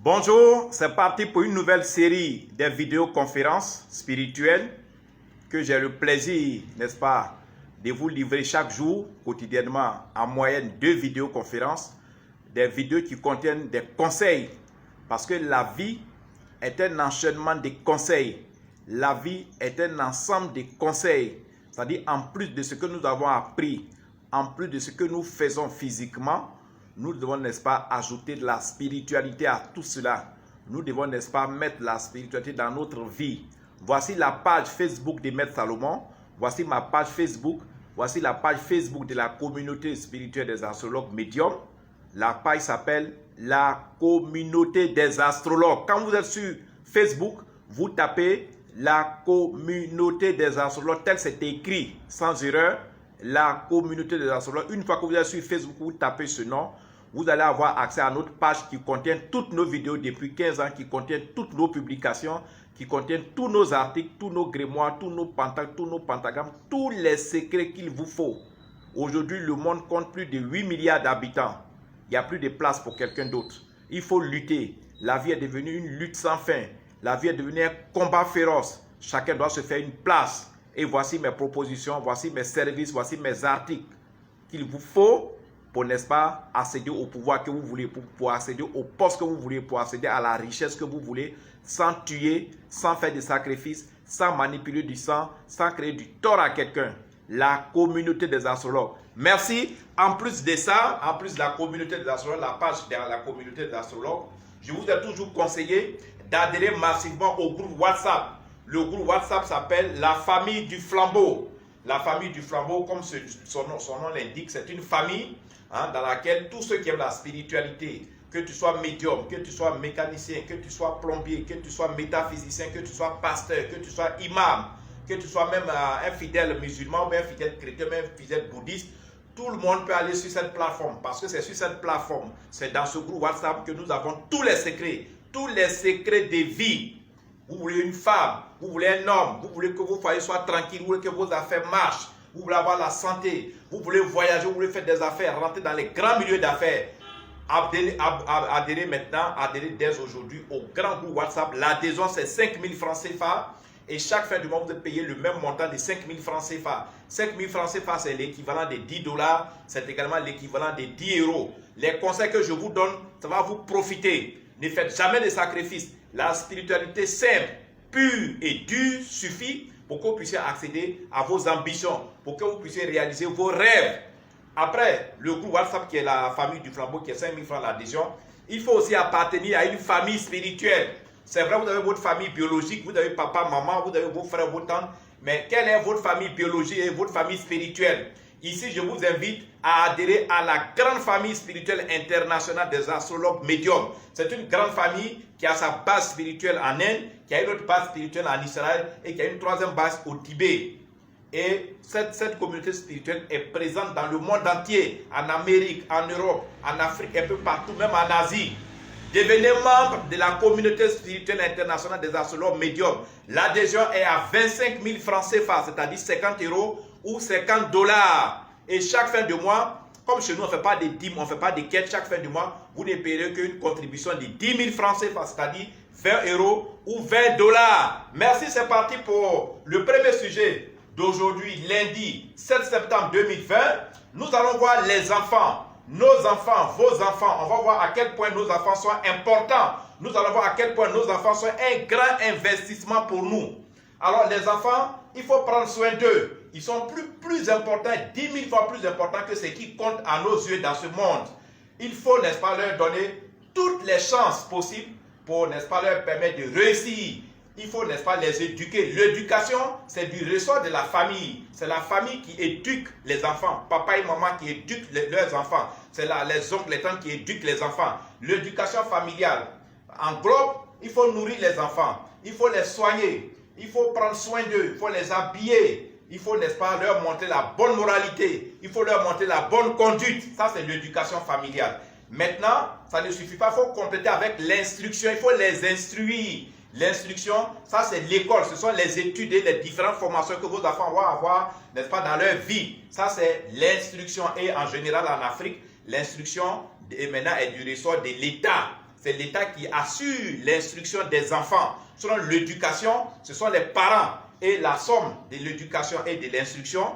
Bonjour, c'est parti pour une nouvelle série de vidéoconférences spirituelles que j'ai le plaisir, n'est-ce pas, de vous livrer chaque jour, quotidiennement, en moyenne 2 vidéoconférences, des vidéos qui contiennent des conseils, parce que la vie est un enchaînement de conseils. La vie est un ensemble de conseils, c'est-à-dire en plus de ce que nous avons appris, en plus de ce que nous faisons physiquement, nous devons, n'est-ce pas, ajouter de la spiritualité à tout cela. Nous devons, n'est-ce pas, mettre la spiritualité dans notre vie. Voici la page Facebook de Maître Salomon. Voici ma page Facebook. Voici la page Facebook de la communauté spirituelle des astrologues médiums. La page s'appelle la communauté des astrologues. Quand vous êtes sur Facebook, vous tapez la communauté des astrologues, tel c'est écrit, sans erreur. La communauté des astrologues. Une fois que vous êtes sur Facebook, vous tapez ce nom, vous allez avoir accès à notre page qui contient toutes nos vidéos depuis 15 ans, qui contient toutes nos publications, qui contient tous nos articles, tous nos grimoires, tous nos pentacles, tous nos pentagrammes, tous les secrets qu'il vous faut. Aujourd'hui, le monde compte plus de 8 milliards d'habitants. Il n'y a plus de place pour quelqu'un d'autre. Il faut lutter. La vie est devenue une lutte sans fin. La vie est devenue un combat féroce. Chacun doit se faire une place. Et voici mes propositions, voici mes services, voici mes articles qu'il vous faut pour, n'est-ce pas, accéder au pouvoir que vous voulez, pour accéder au poste que vous voulez, pour accéder à la richesse que vous voulez, sans tuer, sans faire des sacrifices, sans manipuler du sang, sans créer du tort à quelqu'un. La communauté des astrologues. Merci. En plus de ça, en plus de la communauté des astrologues, la page de la communauté des astrologues, je vous ai toujours conseillé d'adhérer massivement au groupe WhatsApp. Le groupe WhatsApp s'appelle la famille du flambeau. La famille du flambeau, comme son nom l'indique, c'est une famille dans laquelle tous ceux qui aiment la spiritualité, que tu sois médium, que tu sois mécanicien, que tu sois plombier, que tu sois métaphysicien, que tu sois pasteur, que tu sois imam, que tu sois même un fidèle musulman, ou un fidèle chrétien, même un fidèle bouddhiste, tout le monde peut aller sur cette plateforme. Parce que c'est sur cette plateforme, c'est dans ce groupe WhatsApp que nous avons tous les secrets de vie. Vous voulez une femme, vous voulez un homme, vous voulez que vos foyers soient tranquilles, vous voulez que vos affaires marchent, vous voulez avoir la santé, vous voulez voyager, vous voulez faire des affaires, rentrer dans les grands milieux d'affaires. Adhérez maintenant, adhérez dès aujourd'hui au grand groupe WhatsApp. L'adhésion c'est 5 000 francs CFA et chaque fin du mois vous devez payer le même montant de 5 000 francs CFA. 5 000 francs CFA c'est l'équivalent de 10 $, c'est également l'équivalent de 10 €. Les conseils que je vous donne, ça va vous profiter. Ne faites jamais de sacrifices. La spiritualité simple, pure et dure suffit pour que vous puissiez accéder à vos ambitions, pour que vous puissiez réaliser vos rêves. Après, le groupe WhatsApp qui est la famille du flambeau, qui est 5 000 francs l'adhésion, il faut aussi appartenir à une famille spirituelle. C'est vrai, vous avez votre famille biologique, vous avez papa, maman, vous avez vos frères, vos tantes, mais quelle est votre famille biologique et votre famille spirituelle? Ici, je vous invite à adhérer à la grande famille spirituelle internationale des astrologues médiums. C'est une grande famille qui a sa base spirituelle en Inde, qui a une autre base spirituelle en Israël et qui a une troisième base au Tibet. Et cette communauté spirituelle est présente dans le monde entier, en Amérique, en Europe, en Afrique, un peu partout, même en Asie. Devenez membre de la communauté spirituelle internationale des astrologues médiums. L'adhésion est à 25 000 francs CFA, c'est-à-dire 50 € ou 50 $. Et chaque fin de mois, comme chez nous, on ne fait pas de dîmes, on ne fait pas de quêtes, chaque fin de mois, vous ne payerez qu'une contribution de 10 000 francs CFA, c'est-à-dire 20 € ou 20 $. Merci, c'est parti pour le premier sujet d'aujourd'hui, lundi 7 septembre 2020. Nous allons voir les enfants, nos enfants, vos enfants. On va voir à quel point nos enfants sont importants. Nous allons voir à quel point nos enfants sont un grand investissement pour nous. Alors les enfants, il faut prendre soin d'eux. Ils sont plus importants, 10 000 fois plus importants que ce qui compte à nos yeux dans ce monde. Il faut, n'est-ce pas, leur donner toutes les chances possibles pour, n'est-ce pas, leur permettre de réussir. Il faut, n'est-ce pas, les éduquer. L'éducation, c'est du ressort de la famille. C'est la famille qui éduque les enfants. Papa et maman qui éduquent leurs enfants. C'est les oncles, les tantes qui éduquent les enfants. L'éducation familiale englobe, il faut nourrir les enfants. Il faut les soigner. Il faut prendre soin d'eux. Il faut les habiller. Il faut, n'est-ce pas, leur montrer la bonne moralité. Il faut leur montrer la bonne conduite. Ça, c'est l'éducation familiale. Maintenant, ça ne suffit pas. Il faut compléter avec l'instruction. Il faut les instruire. L'instruction, ça c'est l'école, ce sont les études et les différentes formations que vos enfants vont avoir, n'est-ce pas, dans leur vie. Ça c'est l'instruction. Et en général en Afrique, l'instruction maintenant est du ressort de l'État. c'est l'État qui assure l'instruction des enfants. Selon l'éducation, ce sont les parents. Et la somme de l'éducation et de l'instruction,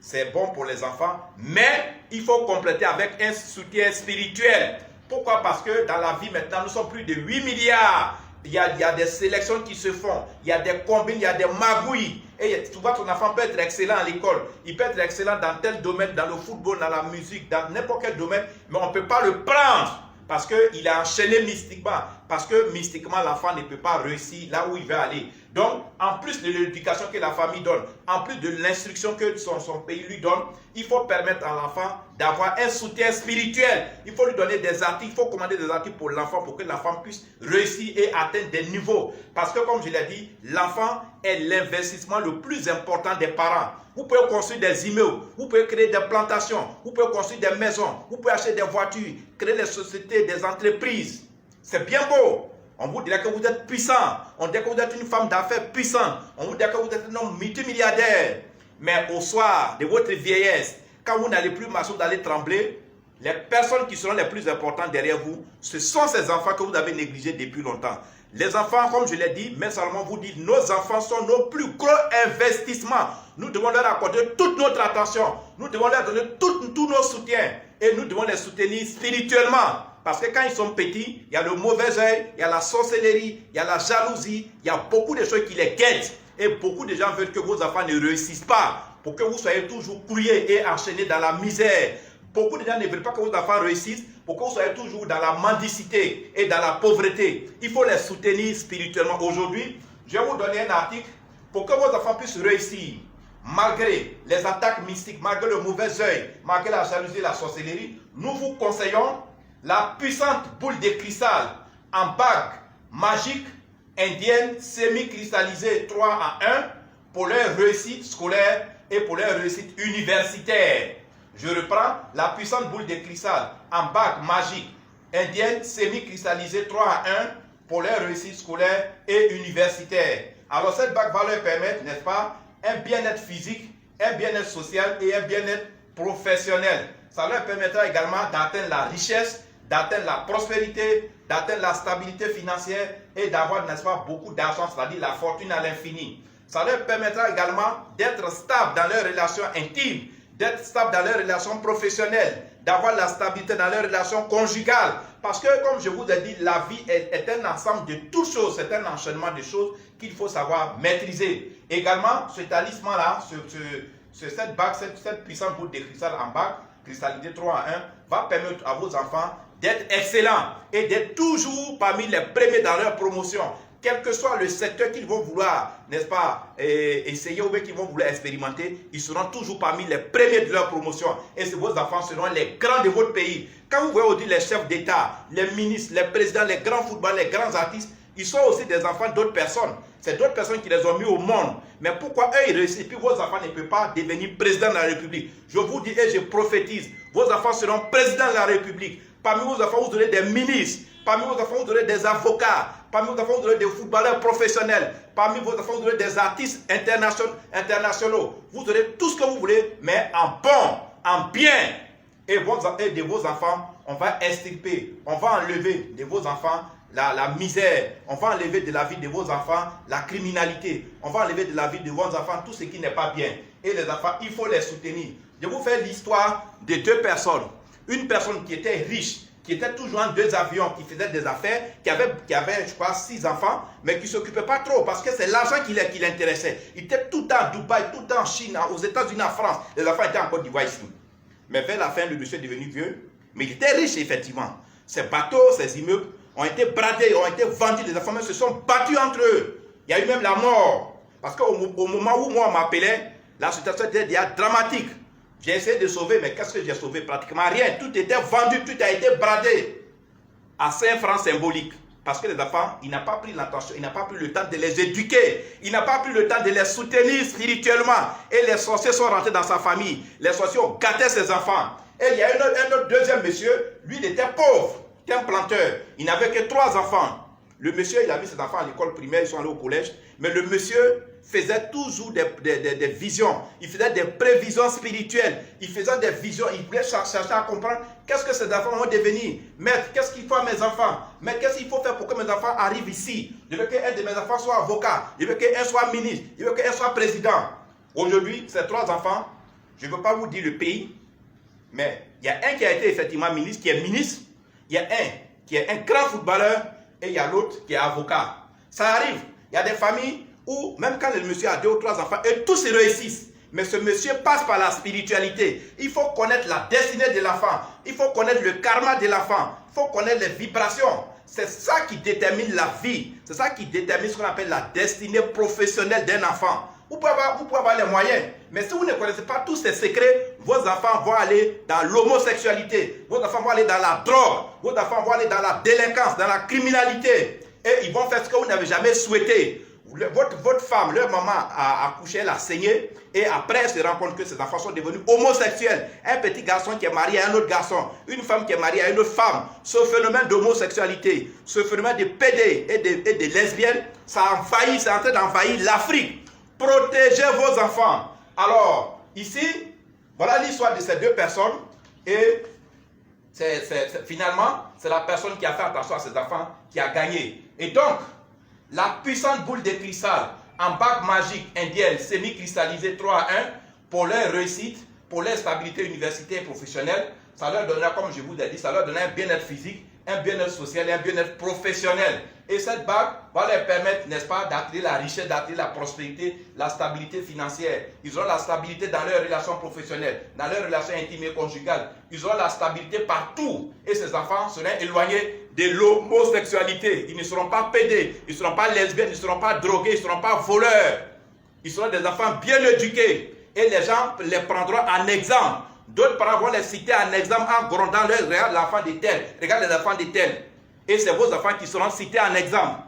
c'est bon pour les enfants. Mais il faut compléter avec un soutien spirituel. Pourquoi? Parce que dans la vie maintenant, nous sommes plus de 8 milliards. Il y a des sélections qui se font. Il y a des combines, il y a des magouilles. Et souvent, ton enfant peut être excellent à l'école. Il peut être excellent dans tel domaine, dans le football, dans la musique, dans n'importe quel domaine. Mais on ne peut pas le prendre. Parce qu'il est enchaîné mystiquement. Parce que mystiquement, l'enfant ne peut pas réussir là où il veut aller. Donc, en plus de l'éducation que la famille donne, en plus de l'instruction que son pays lui donne, il faut permettre à l'enfant d'avoir un soutien spirituel. Il faut lui donner des articles, il faut commander des articles pour l'enfant pour que l'enfant puisse réussir et atteindre des niveaux. Parce que comme je l'ai dit, l'enfant est l'investissement le plus important des parents. Vous pouvez construire des immeubles, vous pouvez créer des plantations, vous pouvez construire des maisons, vous pouvez acheter des voitures, créer des sociétés, des entreprises. C'est bien beau. On vous dirait que vous êtes puissant. On dirait que vous êtes une femme d'affaires puissante. On vous dirait que vous êtes un homme multimilliardaire. Mais au soir de votre vieillesse, quand vous n'allez plus marcher, vous allez trembler, les personnes qui seront les plus importantes derrière vous, ce sont ces enfants que vous avez négligés depuis longtemps. Les enfants, comme je l'ai dit, mais Salomon vous dit, nos enfants sont nos plus gros investissements. Nous devons leur accorder toute notre attention. Nous devons leur donner tous nos soutiens. Et nous devons les soutenir spirituellement. Parce que quand ils sont petits, il y a le mauvais œil, il y a la sorcellerie, il y a la jalousie, il y a beaucoup de choses qui les guettent. Et beaucoup de gens veulent que vos enfants ne réussissent pas, pour que vous soyez toujours couillés et enchaînés dans la misère. Beaucoup de gens ne veulent pas que vos enfants réussissent, pour que vous soyez toujours dans la mendicité et dans la pauvreté. Il faut les soutenir spirituellement. Aujourd'hui, je vais vous donner un article pour que vos enfants puissent réussir. Malgré les attaques mystiques, malgré le mauvais œil, malgré la jalousie et la sorcellerie, nous vous conseillons la puissante boule de cristal en bague magique indienne semi-cristallisée 3 à 1 pour leur réussite scolaire et pour leur réussite universitaire. Je reprends la puissante boule de cristal en bague magique indienne semi-cristallisée 3 à 1 pour leur réussite scolaire et universitaire. Alors cette bague va leur permettre, n'est-ce pas, un bien-être physique, un bien-être social et un bien-être professionnel. Ça leur permettra également d'atteindre la richesse, d'atteindre la prospérité, d'atteindre la stabilité financière et d'avoir, n'est-ce pas, beaucoup d'argent, c'est-à-dire la fortune à l'infini. Ça leur permettra également d'être stable dans leurs relations intimes, d'être stable dans leurs relations professionnelles, d'avoir la stabilité dans leurs relations conjugales. Parce que, comme je vous ai dit, la vie est un ensemble de toutes choses, c'est un enchaînement de choses qu'il faut savoir maîtriser. Également, ce talisman-là, cette bague, cette puissante boule de cristal en bague, cristallisée 3 à 1, va permettre à vos enfants d'être excellents et d'être toujours parmi les premiers dans leur promotion. Quel que soit le secteur qu'ils vont vouloir, n'est-ce pas, essayer ou bien qu'ils vont vouloir expérimenter, ils seront toujours parmi les premiers de leur promotion. Et vos enfants seront les grands de votre pays. Quand vous voyez aujourd'hui les chefs d'État, les ministres, les présidents, les grands footballeurs, les grands artistes, ils sont aussi des enfants d'autres personnes. C'est d'autres personnes qui les ont mis au monde. Mais pourquoi eux, ils réussissent, puis vos enfants ne peuvent pas devenir président de la République? Je vous dis et je prophétise, vos enfants seront présidents de la République. Parmi vos enfants, vous aurez des ministres. Parmi vos enfants, vous aurez des avocats. Parmi vos enfants, vous aurez des footballeurs professionnels. Parmi vos enfants, vous aurez des artistes internationaux. Vous aurez tout ce que vous voulez, mais en bon, en bien. Et de vos enfants, on va extirper, on va enlever de vos enfants la misère. On va enlever de la vie de vos enfants la criminalité. On va enlever de la vie de vos enfants tout ce qui n'est pas bien. Et les enfants, il faut les soutenir. Je vous fais l'histoire de deux personnes. Une personne qui était riche, qui était toujours en 2 avions, qui faisait des affaires, qui avait je crois, 6 enfants, mais qui ne s'occupait pas trop, parce que c'est l'argent qui l'intéressait. Il était tout le temps à Dubaï, tout le temps en Chine, aux États-Unis, en France. Les enfants étaient en Côte d'Ivoire ici. Mais vers la fin, le monsieur est devenu vieux, mais il était riche, effectivement. Ses bateaux, ses immeubles ont été bradés, ont été vendus, les enfants se sont battus entre eux. Il y a eu même la mort. Parce qu'au moment où moi on m'appelait, la situation était déjà dramatique. J'ai essayé de sauver, mais qu'est-ce que j'ai sauvé? Pratiquement rien. Tout était vendu, tout a été bradé à 5 francs symboliques. Parce que les enfants, il n'a pas pris l'attention, il n'a pas pris le temps de les éduquer. Il n'a pas pris le temps de les soutenir spirituellement. Et les sorciers sont rentrés dans sa famille. Les sorciers ont gâté ses enfants. Et il y a un autre deuxième monsieur, lui il était pauvre, il était un planteur. Il n'avait que 3 enfants. Le monsieur, il a mis ses enfants à l'école primaire, ils sont allés au collège. Mais le monsieur faisait toujours des visions. Il faisait des prévisions spirituelles. Il faisait des visions. Il voulait chercher à comprendre qu'est-ce que ces enfants vont devenir. Maître, qu'est-ce qu'il faut à mes enfants? Mais qu'est-ce qu'il faut faire pour que mes enfants arrivent ici? Je veux qu'un de mes enfants soit avocat. Je veux qu'un soit ministre. Je veux qu'un soit président. Aujourd'hui, ces 3 enfants, je ne veux pas vous dire le pays, mais il y a un qui a été effectivement ministre, qui est ministre. Il y a un qui est un grand footballeur et il y a l'autre qui est avocat. Ça arrive. Il y a des familles où, même quand le monsieur a 2 ou 3 enfants, et tous se réussissent. Mais ce monsieur passe par la spiritualité. Il faut connaître la destinée de l'enfant. Il faut connaître le karma de l'enfant. Il faut connaître les vibrations. C'est ça qui détermine la vie. C'est ça qui détermine ce qu'on appelle la destinée professionnelle d'un enfant. Vous pouvez avoir les moyens. Mais si vous ne connaissez pas tous ces secrets, vos enfants vont aller dans l'homosexualité. Vos enfants vont aller dans la drogue. Vos enfants vont aller dans la délinquance, dans la criminalité. Et ils vont faire ce que vous n'avez jamais souhaité. Votre femme, leur maman a accouché, elle a saigné. Et après, elle se rend compte que ses enfants sont devenus homosexuels. Un petit garçon qui est marié à un autre garçon. Une femme qui est mariée à une autre femme. Ce phénomène d'homosexualité, ce phénomène de PD et de lesbiennes, ça envahit, c'est en train d'envahir l'Afrique. Protégez vos enfants. Alors, ici, voilà l'histoire de ces 2 personnes. Et finalement, c'est la personne qui a fait attention à ses enfants qui a gagné. Et donc, la puissante boule de cristal en bague magique indienne semi-cristallisée 3 à 1 pour leur réussite, pour leur stabilité universitaire et professionnelle, ça leur donnera, comme je vous l'ai dit, ça leur donnera un bien-être physique, un bien-être social et un bien-être professionnel. Et cette bague va leur permettre, n'est-ce pas, d'attirer la richesse, d'attirer la prospérité, la stabilité financière. Ils auront la stabilité dans leurs relations professionnelles, dans leurs relations intimes et conjugales. Ils auront la stabilité partout. Et ces enfants seront éloignés de l'homosexualité. Ils ne seront pas pédés, ils ne seront pas lesbiennes, ils ne seront pas drogués, ils ne seront pas voleurs. Ils seront des enfants bien éduqués. Et les gens les prendront en exemple. D'autres parents vont les citer en exemple en grondant leur regarde l'enfant de tel, regarde les enfants de tel. Et c'est vos enfants qui seront cités en exemple.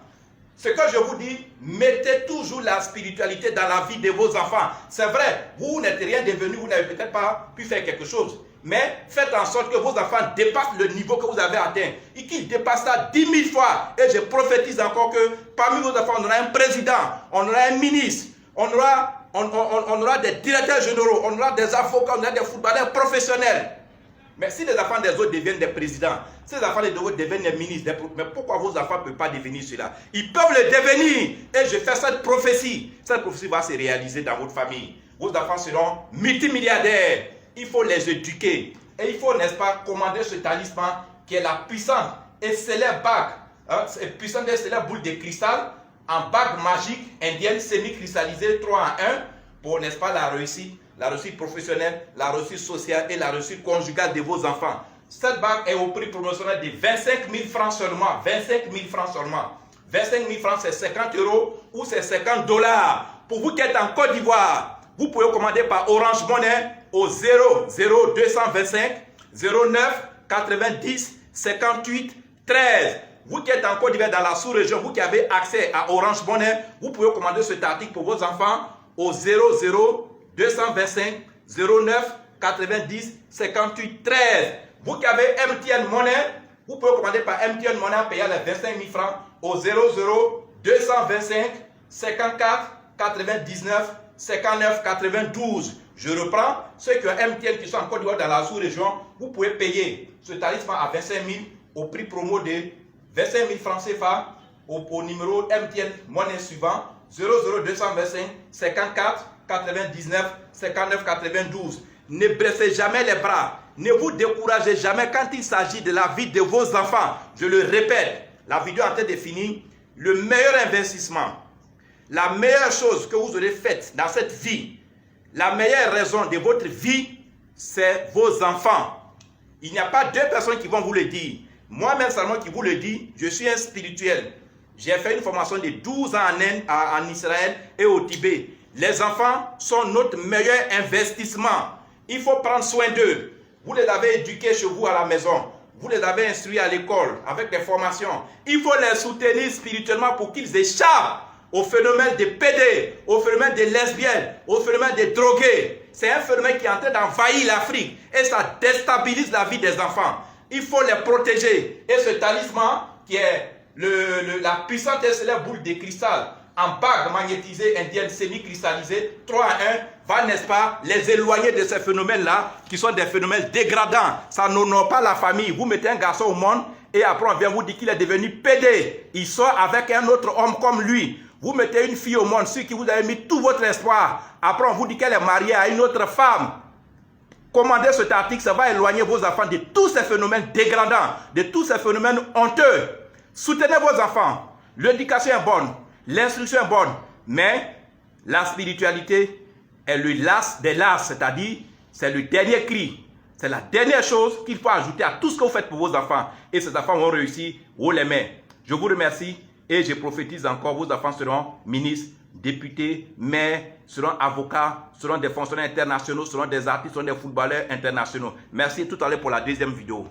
Ce que je vous dis, mettez toujours la spiritualité dans la vie de vos enfants. C'est vrai, vous n'êtes rien devenu, vous n'avez peut-être pas pu faire quelque chose. Mais faites en sorte que vos enfants dépassent le niveau que vous avez atteint. Et qu'ils dépassent ça 10 000 fois. Et je prophétise encore que parmi vos enfants, on aura un président, on aura un ministre, on aura des directeurs généraux, on aura des avocats, on aura des footballeurs professionnels. Mais si les enfants des autres deviennent des présidents, si les enfants des autres deviennent des ministres, mais pourquoi vos enfants ne peuvent pas devenir cela? Ils peuvent le devenir. Et je fais cette prophétie. Cette prophétie va se réaliser dans votre famille. Vos enfants seront multimilliardaires. Il faut les éduquer. Et il faut, n'est-ce pas, commander ce talisman qui est la puissante et célèbre bague, puissante et célèbre boule de cristal en bague magique indienne semi-cristallisée 3 à 1 pour, n'est-ce pas, la réussite professionnelle, la réussite sociale et la réussite conjugale de vos enfants. Cette bague est au prix promotionnel de 25 000 francs seulement. 25 000 francs seulement. 25 000 francs, c'est 50 € ou c'est 50 $. Pour vous qui êtes en Côte d'Ivoire, vous pouvez commander par Orange Money au 00225 09 90 58 13. Vous qui êtes en Côte d'Ivoire dans la sous-région, vous qui avez accès à Orange Money, vous pouvez commander cet article pour vos enfants au 225 09 90 58 13. Vous qui avez MTN Money, vous pouvez commander par MTN Money en payant les 25 000 francs au 225 54 99 59 92. Je reprends, ceux qui ont MTN qui sont en Côte d'Ivoire dans la sous-région, vous pouvez payer ce talisman à 25 000 au prix promo de 25 000 francs CFA au numéro MTN Money suivant 225 54 99 59 92. Ne baissez jamais les bras. Ne vous découragez jamais quand il s'agit de la vie de vos enfants. Je le répète, la vidéo est en train de finir. Le meilleur investissement, la meilleure chose que vous aurez faite dans cette vie, la meilleure raison de votre vie, c'est vos enfants. Il n'y a pas 2 personnes qui vont vous le dire. Moi-même seulement qui vous le dis, je suis un spirituel. J'ai fait une formation de 12 ans en Israël et au Tibet. Les enfants sont notre meilleur investissement. Il faut prendre soin d'eux. Vous les avez éduqués chez vous à la maison. Vous les avez instruits à l'école avec des formations. Il faut les soutenir spirituellement pour qu'ils échappent au phénomène des PD, au phénomène des lesbiennes, au phénomène des drogués. C'est un phénomène qui est en train d'envahir l'Afrique et ça déstabilise la vie des enfants. Il faut les protéger. Et ce talisman qui est la puissante et célèbre boule de cristal en bagues magnétisées indiennes semi-cristallisées, 3 à 1, va, n'est-ce pas, les éloigner de ces phénomènes-là, qui sont des phénomènes dégradants. Ça n'honore pas la famille. Vous mettez un garçon au monde, et après on vient vous dire qu'il est devenu pédé. Il sort avec un autre homme comme lui. Vous mettez une fille au monde sur qui vous avez mis tout votre espoir. Après on vous dit qu'elle est mariée à une autre femme. Commandez cet article, ça va éloigner vos enfants de tous ces phénomènes dégradants, de tous ces phénomènes honteux. Soutenez vos enfants. L'éducation est bonne, l'instruction est bonne, mais la spiritualité est le las des las, c'est-à-dire c'est le dernier cri. C'est la dernière chose qu'il faut ajouter à tout ce que vous faites pour vos enfants. Et ces enfants vont réussir haut les mains. Je vous remercie et je prophétise encore, vos enfants seront ministres, députés, maires, seront avocats, seront des fonctionnaires internationaux, seront des artistes, seront des footballeurs internationaux. Merci tout à l'heure pour la deuxième vidéo.